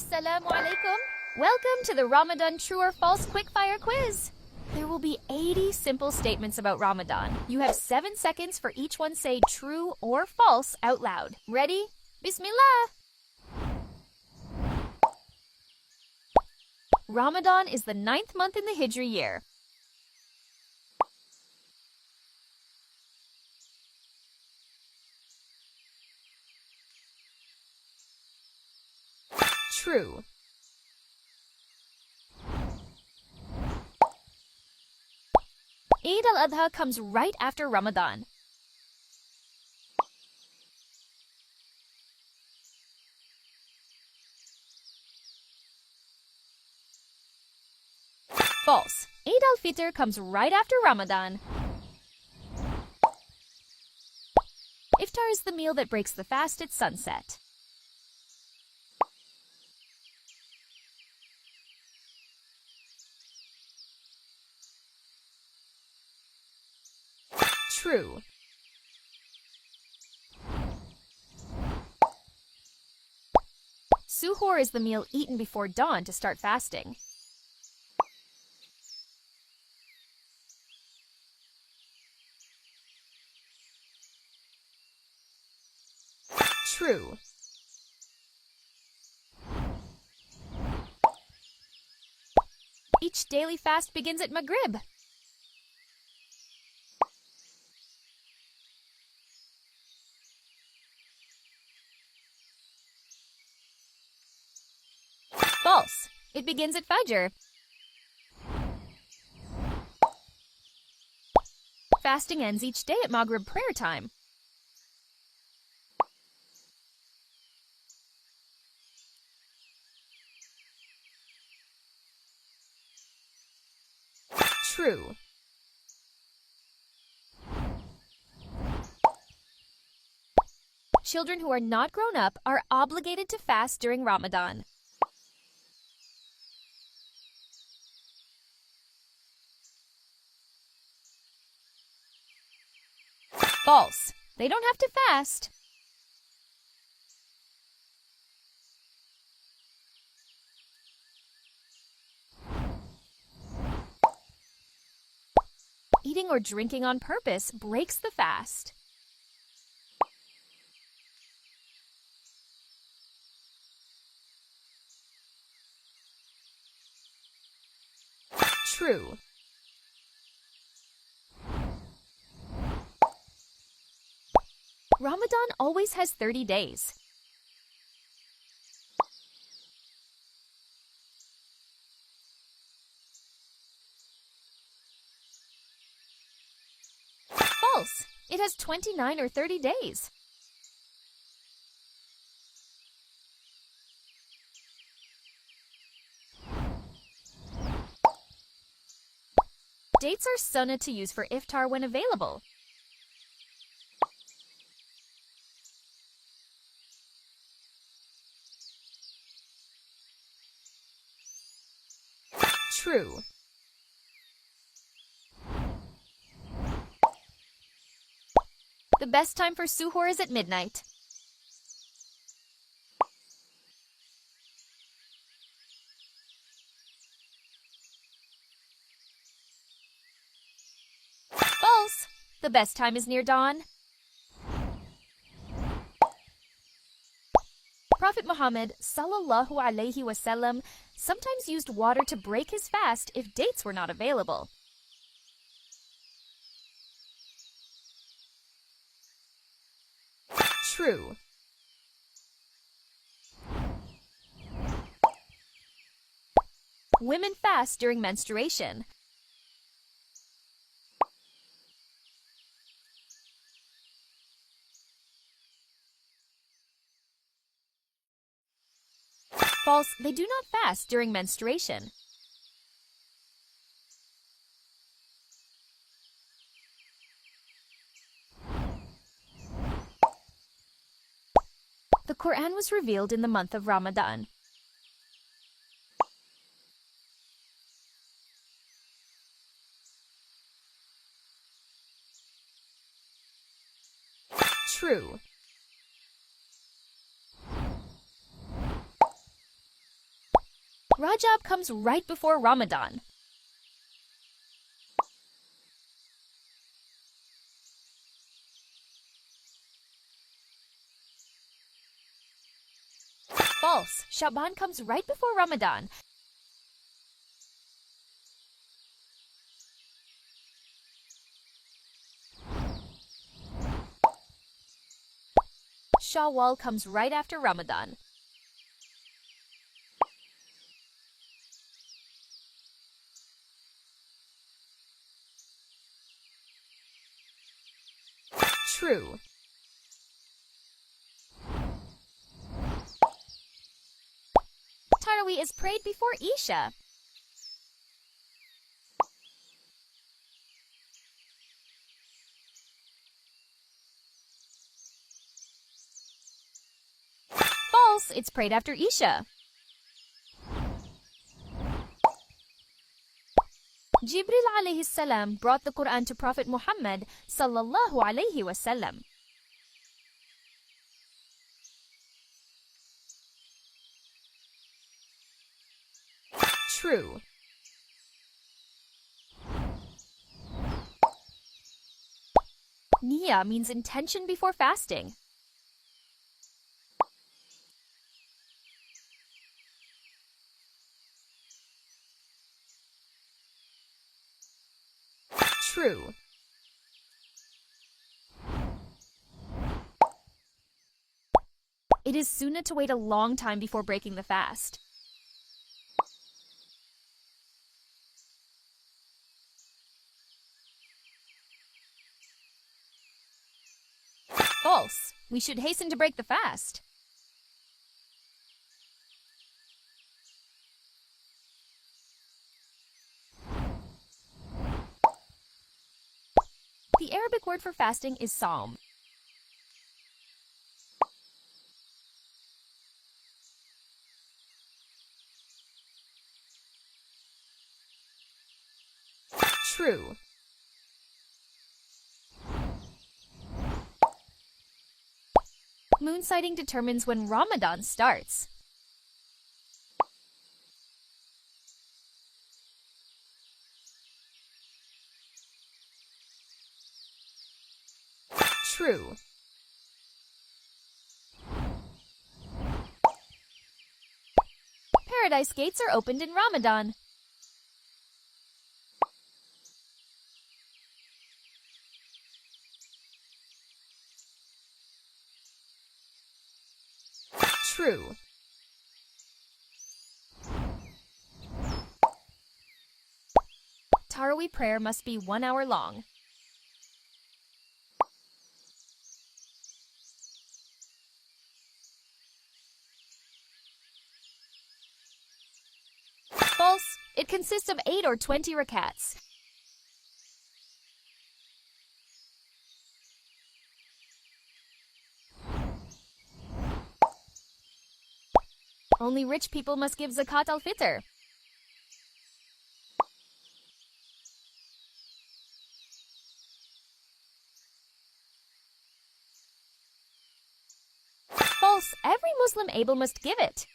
Assalamu alaikum. Welcome to the Ramadan True or False Quickfire Quiz. There will be 80 simple statements about Ramadan. You have 7 seconds for each one say true or false out loud. Ready? Bismillah. Ramadan is the 9th month in the Hijri year. True. Eid al-Adha comes right after Ramadan. False. Eid al-Fitr comes right after Ramadan. Iftar is the meal that breaks the fast at sunset. True. Suhoor is the meal eaten before dawn to start fasting. True. Each daily fast begins at Maghrib. False. It begins at Fajr. Fasting ends each day at Maghrib prayer time. True. Children who are not grown up are obligated to fast during Ramadan. False. They don't have to fast. Eating or drinking on purpose breaks the fast. True. Ramadan always has 30 days. False. It has 29 or 30 days. Dates are sunnah to use for iftar when available. True. The best time for suhoor is at midnight. False. The best time is near dawn. Prophet Muhammad sallallahu alaihi wasallam sometimes used water to break his fast if dates were not available. True. Women fast during menstruation. False. They do not fast during menstruation. The Quran was revealed in the month of Ramadan. True. Rajab comes right before Ramadan. False. Shaban comes right before Ramadan. Shawwal comes right after Ramadan. True. Tarawih is prayed before Isha. False. It's prayed after Isha. Jibril alayhi salam brought the Quran to Prophet Muhammad sallallahu alayhi wasallam. True. Niyya means intention before fasting. True. It is sunnah to wait a long time before breaking the fast. False. We should hasten to break the fast. The Arabic word for fasting is Sawm. True. Moon sighting determines when Ramadan starts. True. Paradise gates are opened in Ramadan. True. Tarawih prayer must be 1 hour long. False. It consists of 8 or 20 rakats. Only rich people must give zakat al-fitr. False. Every Muslim able must give it.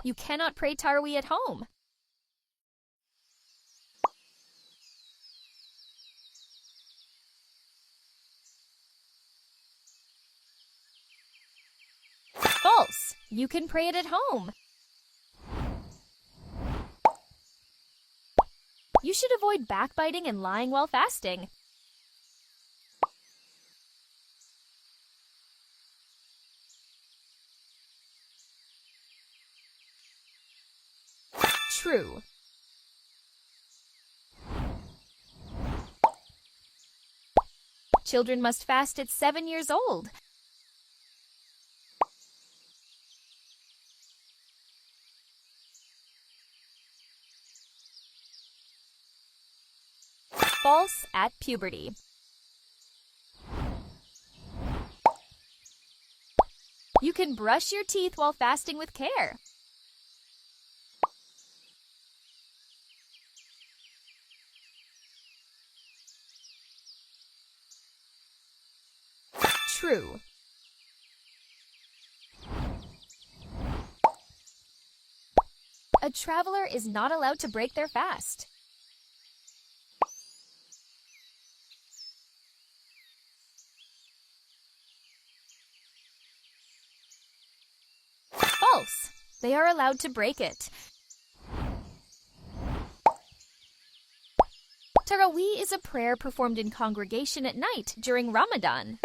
You cannot pray Tarawih at home. False. You can pray it at home. You should avoid backbiting and lying while fasting. True. Children must fast at 7 years old. False. At puberty. You can brush your teeth while fasting with care. True. A traveler is not allowed to break their fast. False. They are allowed to break it. Taraweeh is a prayer performed in congregation at night during Ramadan.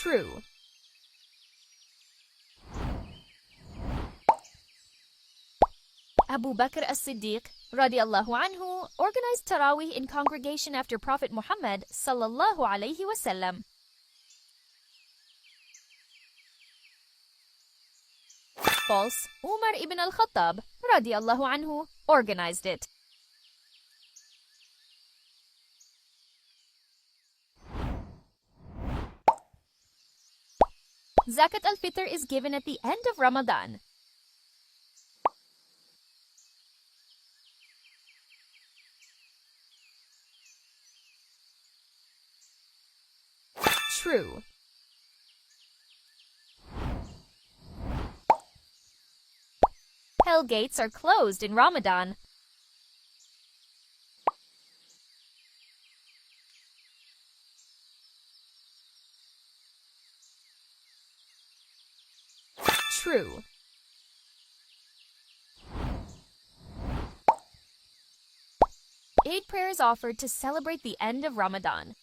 True. Abu Bakr as-Siddiq radiallahu anhu organized Taraweeh in congregation after Prophet Muhammad sallallahu alayhi wasallam. False. Umar ibn al-Khattab radiallahu anhu organized it. Zakat al-Fitr is given at the end of Ramadan. True. Hell gates are closed in Ramadan. True. Eid prayer is offered to celebrate the end of Ramadan.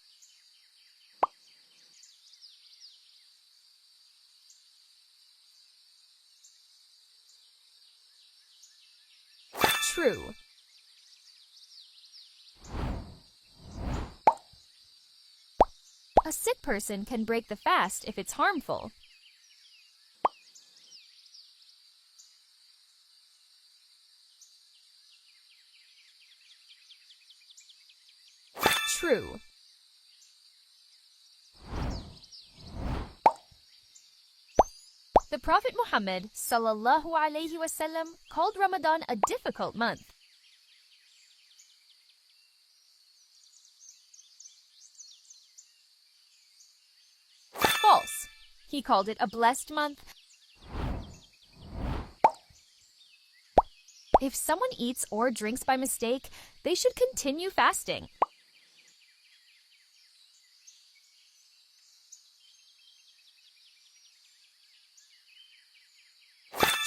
True. A sick person can break the fast if it's harmful. True. The Prophet Muhammad sallallahu alayhi wasallam called Ramadan a difficult month. False. He called it a blessed month. If someone eats or drinks by mistake, they should continue fasting.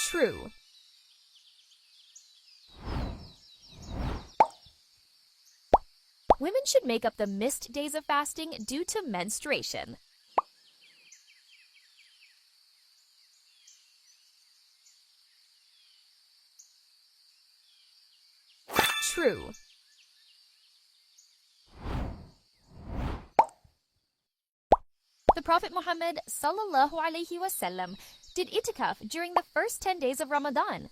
True. Women should make up the missed days of fasting due to menstruation. True. The Prophet Muhammad sallallahu alayhi wasallam did itikaf during the first 10 days of Ramadan.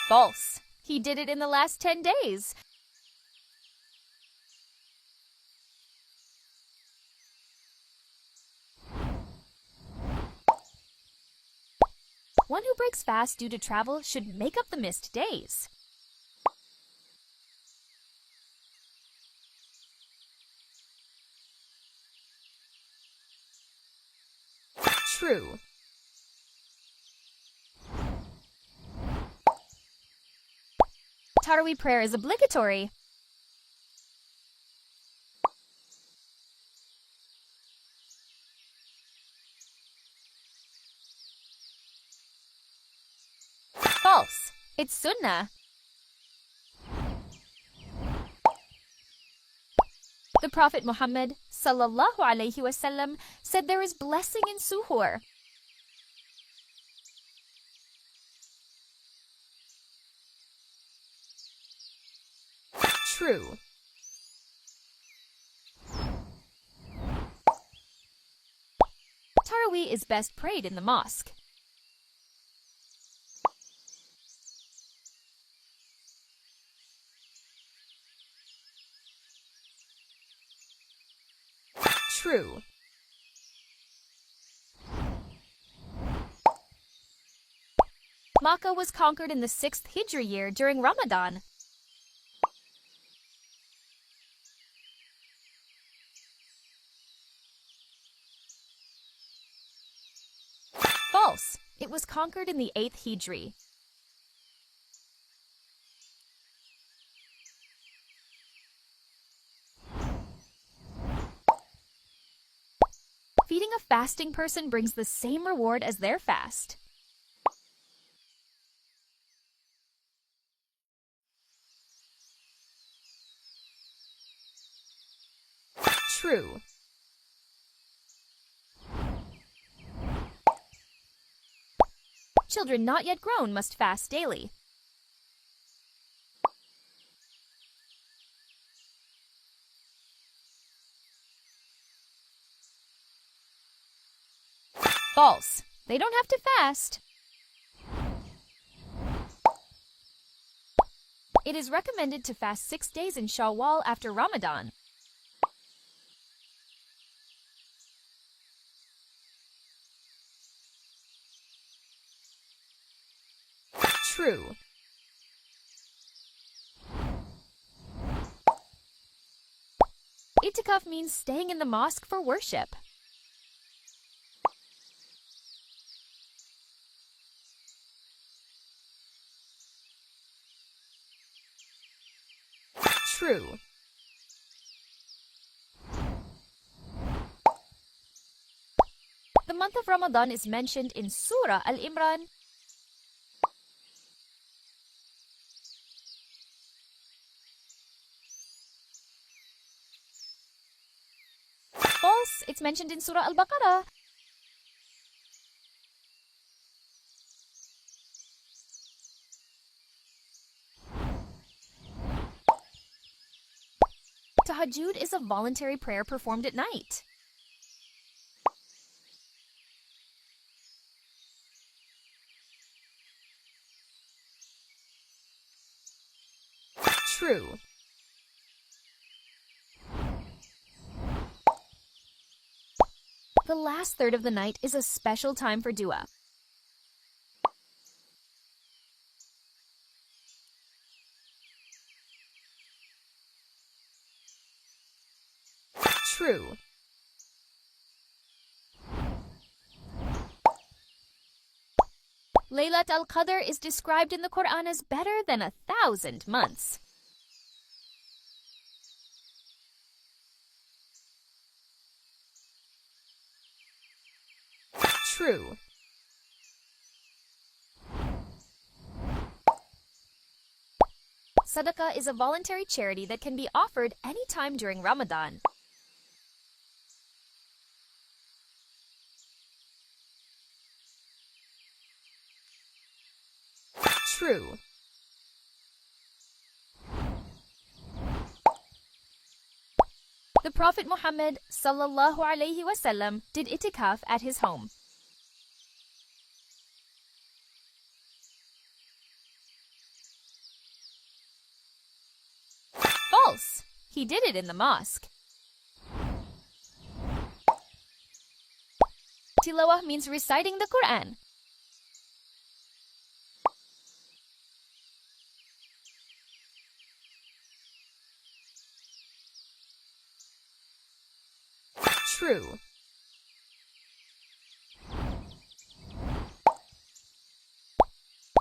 False. He did it in the last 10 days. One who breaks fast due to travel should make up the missed days. True. Taraweeh prayer is obligatory. False. It's Sunnah. The Prophet Muhammad sallallahu alayhi wasallam said there is blessing in suhoor. True. Taraweeh is best prayed in the mosque. True. Makkah was conquered in the 6th Hijri year during Ramadan. False. It was conquered in the 8th Hijri. Feeding a fasting person brings the same reward as their fast. True. Children not yet grown must fast daily. False. They don't have to fast. It is recommended to fast 6 days in Shawwal after Ramadan. True. Itikaf means staying in the mosque for worship. True. The month of Ramadan is mentioned in Surah Al-Imran. False. It's mentioned in Surah Al-Baqarah. Tahajjud is a voluntary prayer performed at night. True. The last third of the night is a special time for dua. True. Laylat al-Qadr is described in the Quran as better than 1,000 months. True. Sadaqah is a voluntary charity that can be offered anytime during Ramadan. True. The Prophet Muhammad sallallahu alaihi wasallam did itikaf at his home. False. He did it in the mosque. Tilawah means reciting the Quran. True.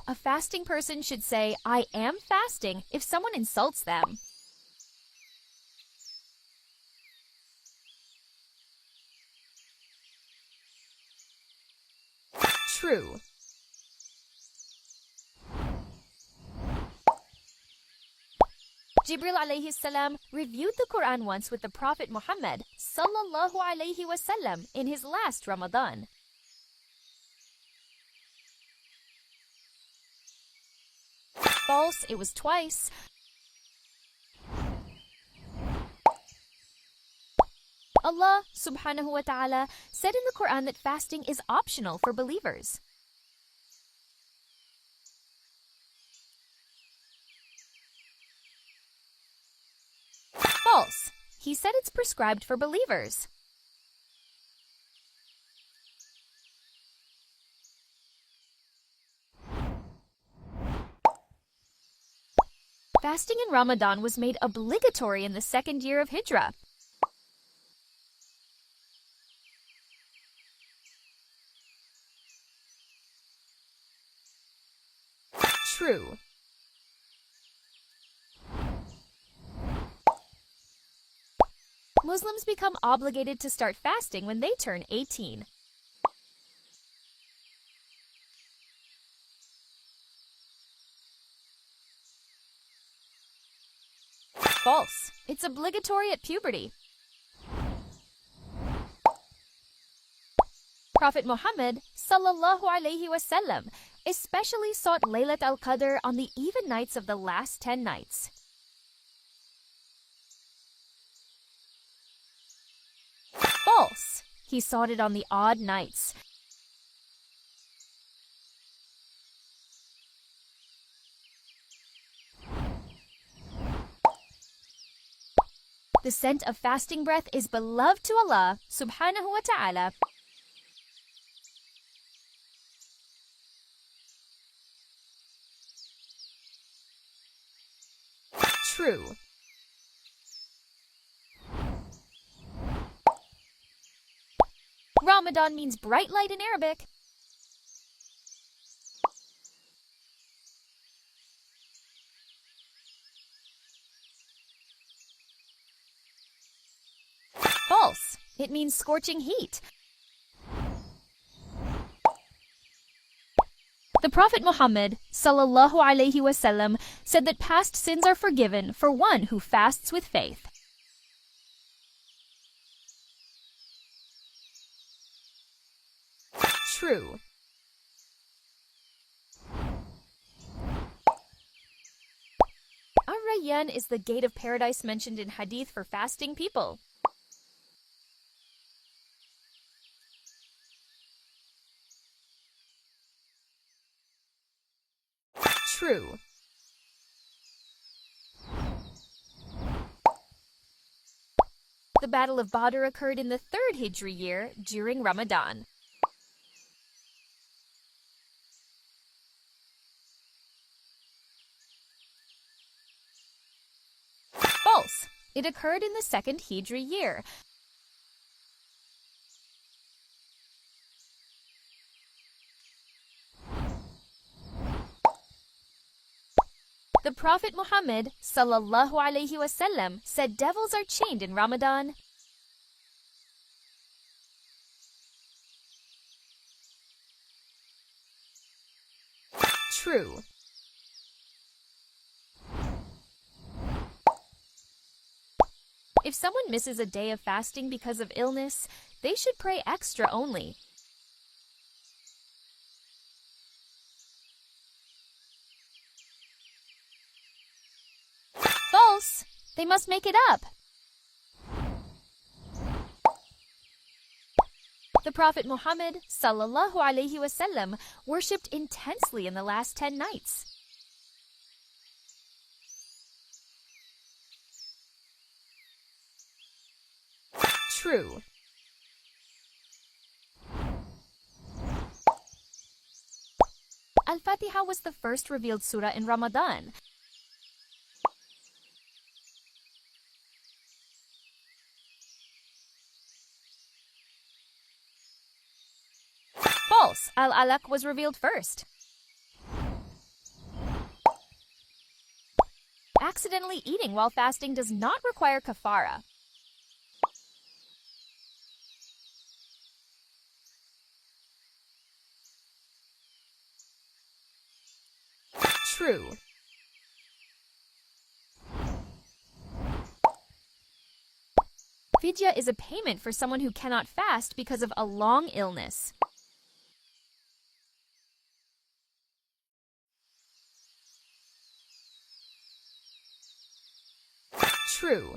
A fasting person should say, "I am fasting," if someone insults them. True. Jibril alayhi salam reviewed the Quran once with the Prophet Muhammad sallallahu alayhi wasallam in his last Ramadan. False. It was twice. Allah subhanahu wa ta'ala said in the Quran that fasting is optional for believers. False. He said it's prescribed for believers. Fasting in Ramadan was made obligatory in the second year of Hijrah. True. Muslims become obligated to start fasting when they turn 18. False. It's obligatory at puberty. Prophet Muhammad sallallahu alaihi wasallam especially sought Laylat al-Qadr on the even nights of the last 10 nights. False. He sought it on the odd nights. The scent of fasting breath is beloved to Allah subhanahu wa ta'ala. True. Ramadan means bright light in Arabic. False. It means scorching heat. The Prophet Muhammad sallallahu alaihi wasallam said that past sins are forgiven for one who fasts with faith. True. Ar-Rayyan is the gate of paradise mentioned in hadith for fasting people. True. The Battle of Badr occurred in the 3rd Hijri year during Ramadan. False. It occurred in the 2nd Hijri year. The Prophet Muhammad sallallahu alaihi wasallam said devils are chained in Ramadan. True. If someone misses a day of fasting because of illness, they should pray extra only. False. They must make it up. The Prophet Muhammad sallallahu alaihi wasallam worshipped intensely in the last 10 nights. True. Al-Fatiha was the first revealed surah in Ramadan. False. Al-Alaq was revealed first. Accidentally eating while fasting does not require kafara. True. Fidya is a payment for someone who cannot fast because of a long illness. True.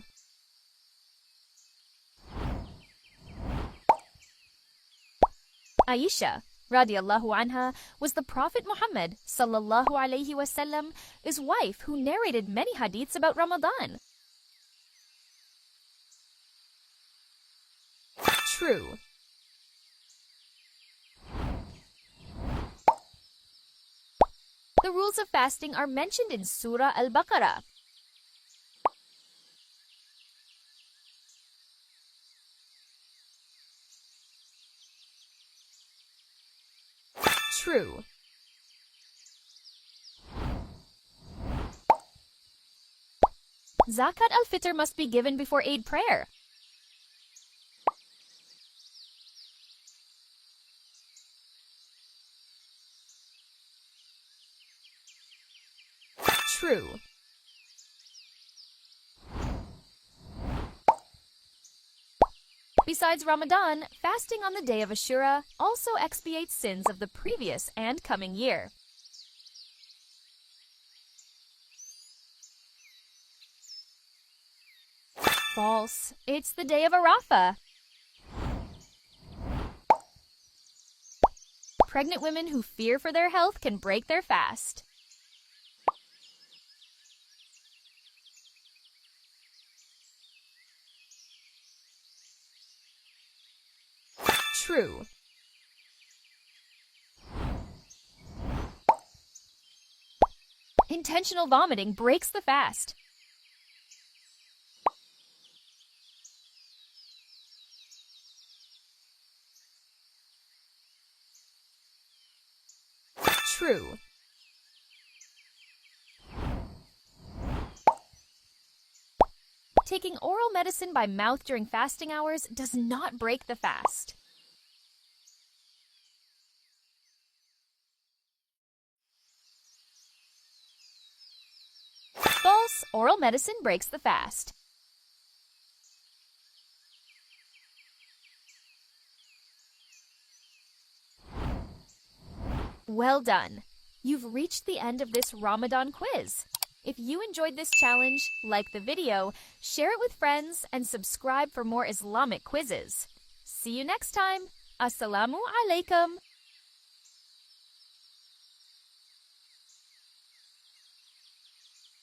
Aisha radiallahu anha was the Prophet Muhammad sallallahu alaihi wasallam, his wife, who narrated many hadiths about Ramadan. True. The rules of fasting are mentioned in Surah Al-Baqarah. True. Zakat al-Fitr must be given before Eid prayer. True. Besides Ramadan, fasting on the day of Ashura also expiates sins of the previous and coming year. False. It's the day of Arafah. Pregnant women who fear for their health can break their fast. True. Intentional vomiting breaks the fast. True. Taking oral medicine by mouth during fasting hours does not break the fast. False. Oral medicine breaks the fast. Well done! You've reached the end of this Ramadan quiz. If you enjoyed this challenge, like the video, share it with friends, and subscribe for more Islamic quizzes. See you next time. Assalamu alaikum.